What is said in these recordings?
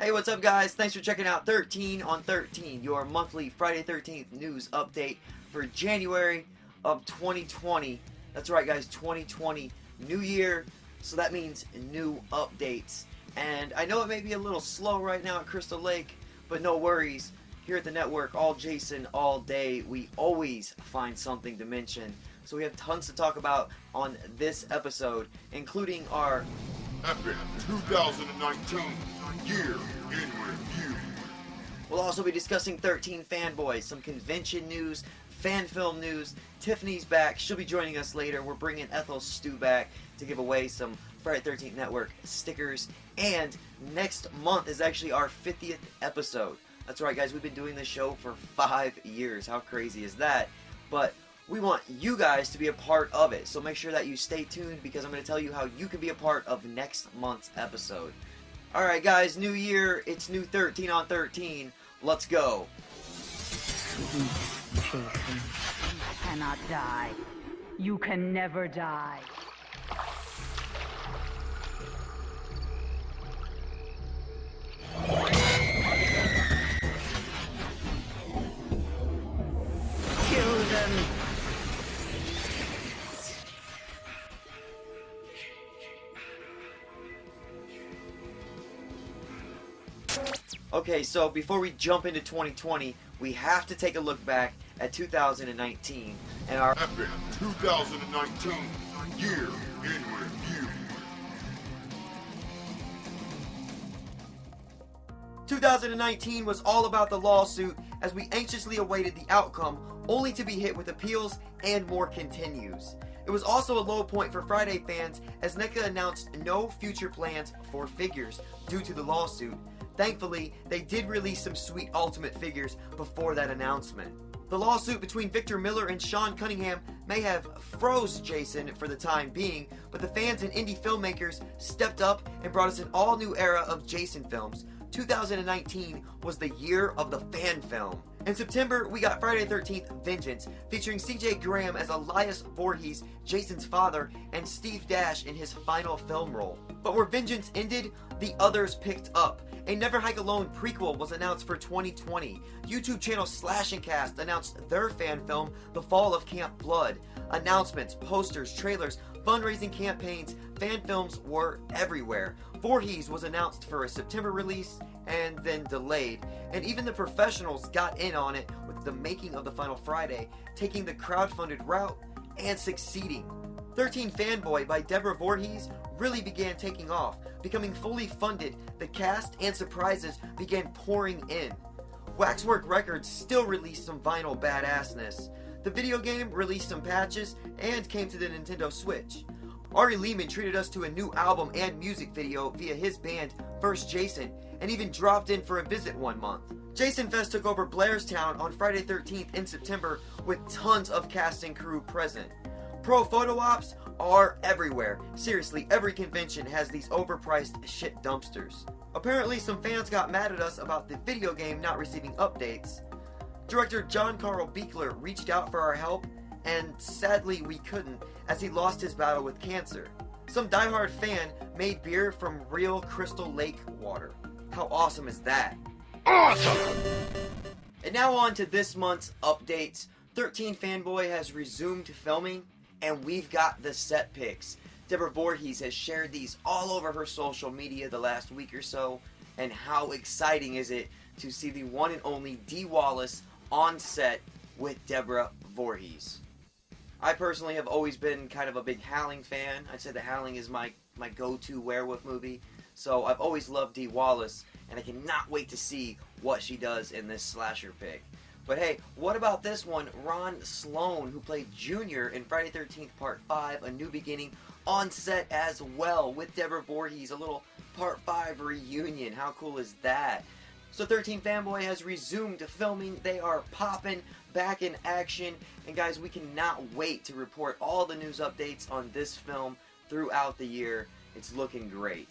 Hey, what's up, guys? Thanks for checking out 13 on 13, your monthly Friday 13th news update for January of 2020. That's right, guys, 2020, new year, so that means new updates. And I know it may be a little slow right now at Crystal Lake, but no worries. Here at the network, all Jason, all day, we always find something to mention. So we have tons to talk about on this episode, including our Epic 2019 Year in Review. We'll also be discussing 13 Fanboys, some convention news, fan film news. Tiffany's back. She'll be joining us later. We're bringing Ethel Stu back to give away some Friday 13th Network stickers. And next month is actually our 50th episode. That's right, guys. We've been doing this show for 5 years. How crazy is that? But we want you guys to be a part of it. So make sure that you stay tuned because I'm going to tell you how you can be a part of next month's episode. Alright, guys, new year, it's new 13 on 13. Let's go. Jason, you cannot die. You can never die. Kill them. Okay, so before we jump into 2020, we have to take a look back at 2019 and our Epic 2019 Year in Review. 2019 was all about the lawsuit as we anxiously awaited the outcome, only to be hit with appeals and more continues. It was also a low point for Friday fans as NECA announced no future plans for figures due to the lawsuit. Thankfully, they did release some sweet Ultimate figures before that announcement. The lawsuit between Victor Miller and Sean Cunningham may have froze Jason for the time being, but the fans and indie filmmakers stepped up and brought us an all-new era of Jason films. 2019 was the year of the fan film. In September, we got Friday the 13th Vengeance, featuring CJ Graham as Elias Voorhees, Jason's father, and Steve Dash in his final film role. But where Vengeance ended, the others picked up. A Never Hike Alone prequel was announced for 2020. YouTube channel Slash and Cast announced their fan film, The Fall of Camp Blood. Announcements, posters, trailers, fundraising campaigns, fan films were everywhere. Voorhees was announced for a September release and then delayed, and even the professionals got in on it with the making of the final Friday, taking the crowdfunded route and succeeding. 13 Fanboy by Deborah Voorhees really began taking off, becoming fully funded. The cast and surprises began pouring in. Waxwork Records still released some vinyl badassness. The video game released some patches and came to the Nintendo Switch. Ari Lehman treated us to a new album and music video via his band First Jason, and even dropped in for a visit one month. Jason Fest took over Blairstown on Friday 13th in September with tons of cast and crew present. Pro photo ops are everywhere. Seriously, every convention has these overpriced shit dumpsters. Apparently, some fans got mad at us about the video game not receiving updates. Director John Carl Beekler reached out for our help, and sadly we couldn't, as he lost his battle with cancer. Some diehard fan made beer from real Crystal Lake water. How awesome is that? Awesome! And now on to this month's updates. 13 Fanboy has resumed filming, and we've got the set pics. Deborah Voorhees has shared these all over her social media the last week or so, and how exciting is it to see the one and only Dee Wallace on set with Deborah Voorhees. I personally have always been kind of a big Howling fan. I'd say The Howling is my go-to werewolf movie, so I've always loved Dee Wallace, and I cannot wait to see what she does in this slasher pick. But hey, what about this one? Ron Sloan, who played Junior in Friday 13th Part 5, A New Beginning, on set as well with Deborah Voorhees, a little Part 5 reunion. How cool is that? So 13 Fanboy has resumed filming. They are popping, back in action. And guys, we cannot wait to report all the news updates on this film throughout the year. It's looking great.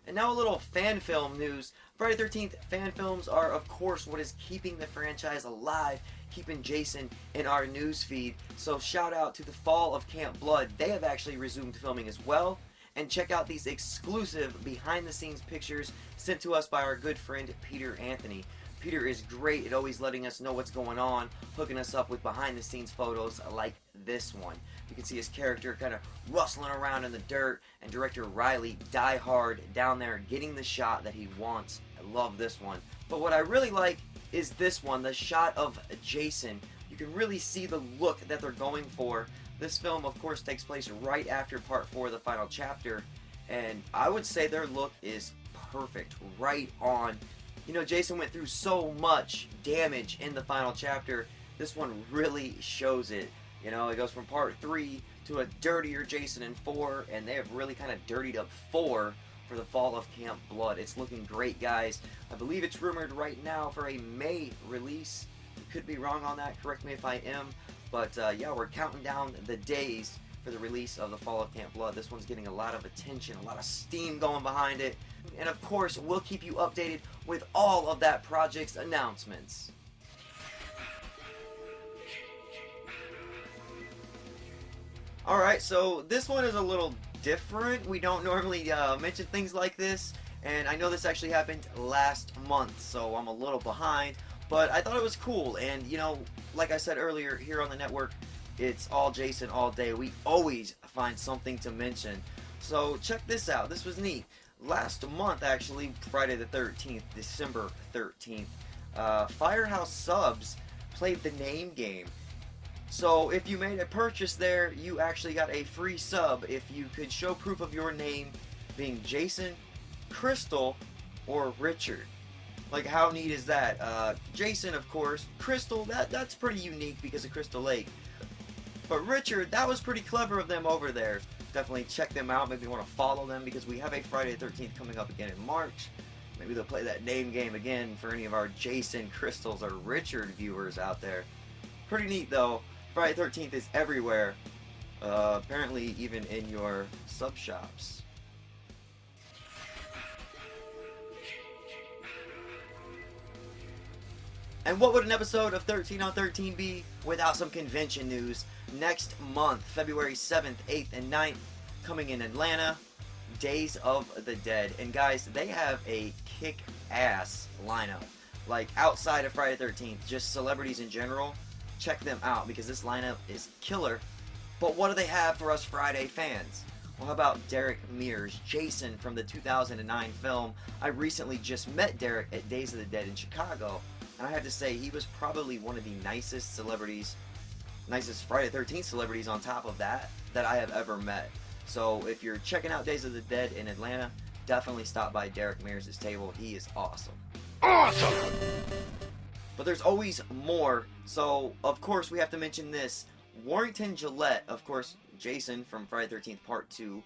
And now a little fan film news. Friday the 13th fan films are, of course, what is keeping the franchise alive, keeping Jason in our news feed. So shout out to the Fall of Camp Blood. They have actually resumed filming as well. And check out these exclusive behind-the-scenes pictures sent to us by our good friend Peter Anthony. Peter is great at always letting us know what's going on, hooking us up with behind-the-scenes photos like this one. You can see his character kind of rustling around in the dirt, and director Riley, die hard, down there getting the shot that he wants. I love this one. But what I really like is this one, the shot of Jason. You can really see the look that they're going for. This film, of course, takes place right after Part 4 of the final chapter, and I would say their look is perfect, right on. You know, Jason went through so much damage in the final chapter. This one really shows it. You know, it goes from Part 3 to a dirtier Jason in 4, and they have really kind of dirtied up 4 for the Fall of Camp Blood. It's looking great, guys. I believe it's rumored right now for a May release. I could be wrong on that. Correct me if I am. But yeah, we're counting down the days for the release of the Fall of Camp Blood. This one's getting a lot of attention, a lot of steam going behind it. And of course, we'll keep you updated with all of that project's announcements. Alright, so this one is a little different. We don't normally mention things like this. And I know this actually happened last month, so I'm a little behind. But I thought it was cool, and you know, like I said earlier, here on the network, it's all Jason all day. We always find something to mention. So check this out. This was neat. Last month, actually, Friday the 13th, December 13th, Firehouse Subs played the name game. So if you made a purchase there, you actually got a free sub if you could show proof of your name being Jason, Crystal, or Richard. Like, how neat is that? Jason, of course. Crystal, that's pretty unique because of Crystal Lake. But Richard, that was pretty clever of them over there. Definitely check them out. Maybe you want to follow them because we have a Friday the 13th coming up again in March. Maybe they'll play that name game again for any of our Jason, Crystals, or Richard viewers out there. Pretty neat, though. Friday the 13th is everywhere. Apparently even in your sub shops. And what would an episode of 13 on 13 be without some convention news? Next month, February 7th, 8th, and 9th, coming in Atlanta, Days of the Dead. And guys, they have a kick-ass lineup. Like, outside of Friday the 13th, just celebrities in general, check them out because this lineup is killer. But what do they have for us Friday fans? Well, how about Derek Mears, Jason from the 2009 film? I recently just met Derek at Days of the Dead in Chicago. And I have to say, he was probably one of the nicest celebrities, nicest Friday the 13th celebrities on top of that I have ever met. So if you're checking out Days of the Dead in Atlanta, definitely stop by Derek Mears' table. He is awesome. Awesome! But there's always more. So, of course, we have to mention this. Warrington Gillette, of course, Jason from Friday the 13th Part 2,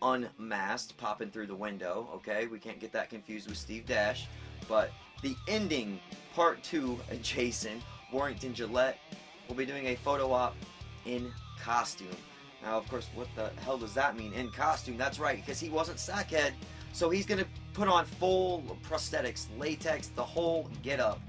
unmasked, popping through the window. Okay, we can't get that confused with Steve Dash. But the ending, Part 2, Jason, Warrington Gillette, will be doing a photo op in costume. Now, of course, what the hell does that mean, in costume? That's right, because he wasn't Sackhead, so he's going to put on full prosthetics, latex, the whole get-up.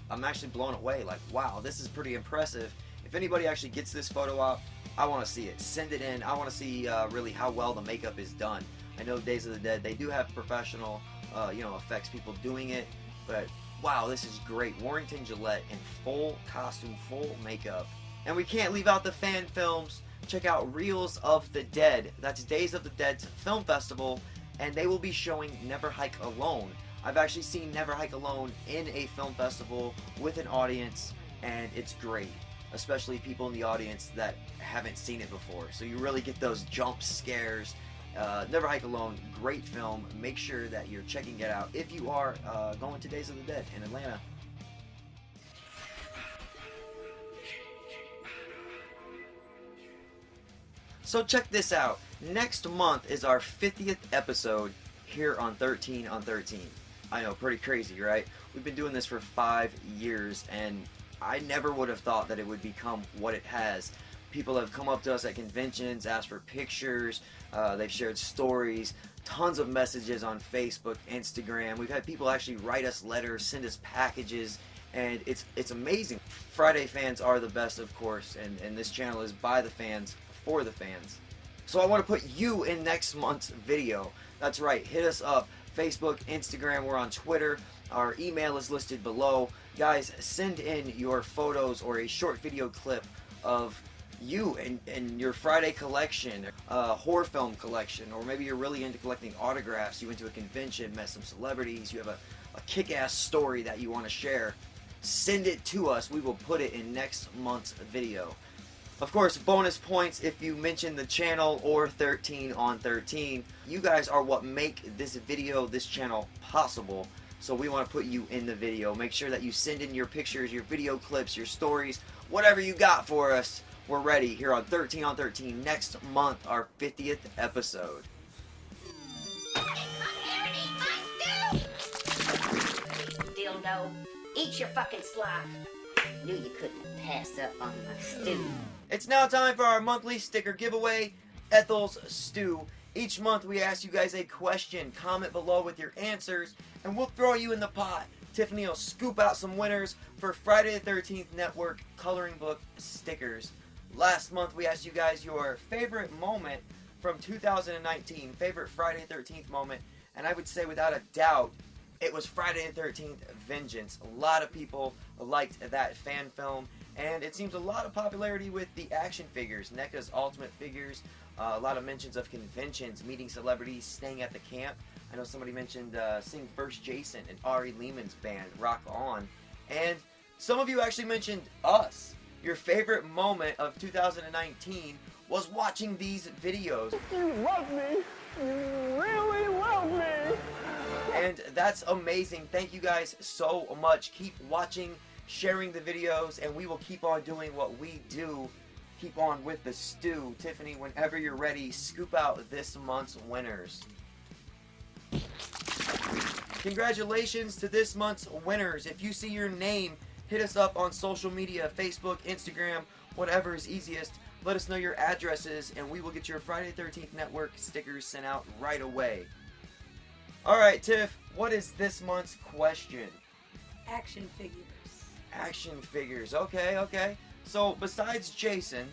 I'm actually blown away, like, wow, this is pretty impressive. If anybody actually gets this photo op, I want to see it. Send it in. I want to see really how well the makeup is done. I know Days of the Dead, they do have professional effects people doing it, but wow, this is great. Warrington Gillette in full costume, full makeup. And we can't leave out the fan films. Check out Reels of the Dead. That's Days of the Dead's film festival, and they will be showing Never Hike Alone. I've actually seen Never Hike Alone in a film festival with an audience, and it's great. Especially people in the audience that haven't seen it before. So you really get those jump scares. Never Hike Alone, great film. Make sure that you're checking it out if you are going to Days of the Dead in Atlanta. So check this out. Next month is our 50th episode here on 13 on 13. I know, pretty crazy, right? We've been doing this for 5 years, and I never would have thought that it would become what it has. People have come up to us at conventions, asked for pictures, they've shared stories, tons of messages on Facebook, Instagram. We've had people actually write us letters, send us packages, and it's amazing. Friday fans are the best, of course, and this channel is by the fans, for the fans. So I want to put you in next month's video. That's right, hit us up. Facebook, Instagram, we're on Twitter. Our email is listed below. Guys, send in your photos or a short video clip of you and your Friday collection, horror film collection, or maybe you're really into collecting autographs, you went to a convention, met some celebrities, you have a kick-ass story that you want to share. Send it to us. We will put it in next month's video. Of course, bonus points if you mention the channel or 13 on 13. You guys are what make this video, this channel possible. So we want to put you in the video. Make sure that you send in your pictures, your video clips, your stories, whatever you got for us. We're ready here on 13 on 13 next month, our 50th episode. Dildo, eat your fucking slop. Knew you couldn't pass up on my stew. It's now time for our monthly sticker giveaway, Ethel's Stew. Each month we ask you guys a question. Comment below with your answers, and we'll throw you in the pot. Tiffany will scoop out some winners for Friday the 13th Network coloring book stickers. Last month we asked you guys your favorite moment from 2019, favorite Friday the 13th moment, and I would say without a doubt, it was Friday the 13th Vengeance. A lot of people liked that fan film, and it seems a lot of popularity with the action figures, NECA's Ultimate Figures, a lot of mentions of conventions, meeting celebrities, staying at the camp. I know somebody mentioned seeing First Jason and Ari Lehman's band, Rock On, and some of you actually mentioned us. Your favorite moment of 2019 was watching these videos. You love me. You really love me. And that's amazing. Thank you guys so much. Keep watching, sharing the videos, and we will keep on doing what we do. Keep on with the stew. Tiffany, whenever you're ready, scoop out this month's winners. Congratulations to this month's winners. If you see your name, hit us up on social media, Facebook, Instagram, whatever is easiest. Let us know your addresses, and we will get your Friday the 13th Network stickers sent out right away. Alright, Tiff, what is this month's question? Action figures. Action figures. Okay. So, besides Jason,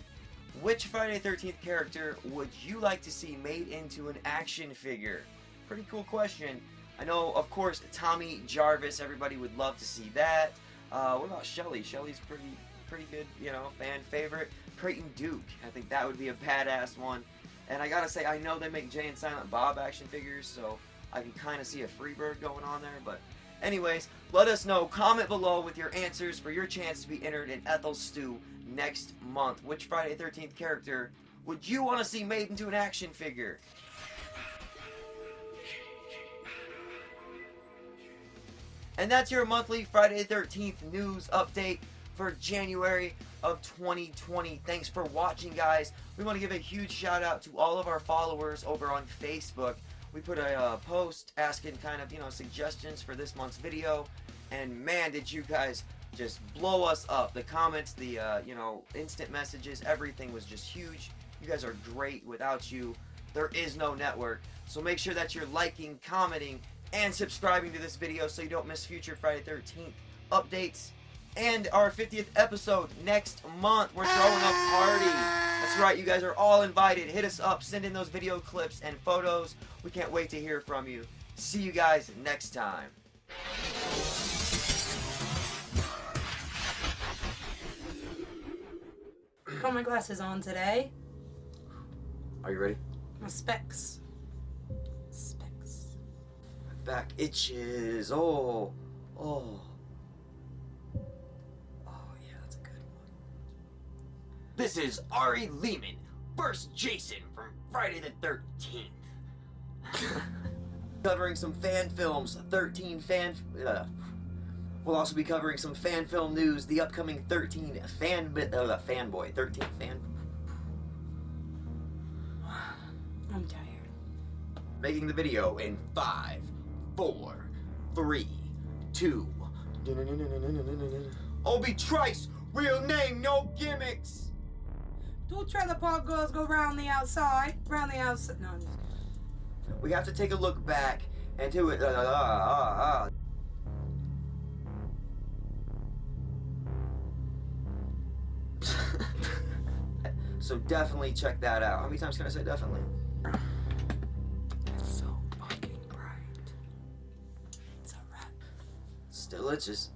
which Friday the 13th character would you like to see made into an action figure? Pretty cool question. I know, of course, Tommy Jarvis, everybody would love to see that. What about Shelly? Shelly's pretty good, you know, fan favorite. Creighton Duke, I think that would be a badass one. And I gotta say, I know they make Jay and Silent Bob action figures, so I can kind of see a Freebird going on there. But anyways, let us know. Comment below with your answers for your chance to be entered in Ethel's Stew next month. Which Friday the 13th character would you want to see made into an action figure? And that's your monthly Friday the 13th news update for January of 2020. Thanks for watching, guys. We want to give a huge shout out to all of our followers over on Facebook. We put a post asking kind of, suggestions for this month's video, and man, did you guys just blow us up. The comments, the, instant messages, everything was just huge. You guys are great. Without you, there is no network. So make sure that you're liking, commenting, and subscribing to this video so you don't miss future Friday the 13th updates. And our 50th episode next month. We're throwing a party. That's right, you guys are all invited. Hit us up, send in those video clips and photos. We can't wait to hear from you. See you guys next time. Got my glasses on today. Are you ready? My specs. Specs. My back itches. Oh. Yeah, that's a good one. This is Ari Lehman, First Jason from Friday the 13th. Covering some fan films, we'll also be covering some fan film news, the upcoming Fanboy, 13th fan. I'm tired. Making the video in 5, 4, 3, 2. Obi Trice, real name, no gimmicks. Two trailer park girls go round the outside. No, I'm just... We have to take a look back and do it. So definitely check that out. How many times can I say definitely? It's so fucking bright. It's a rat. Still itches.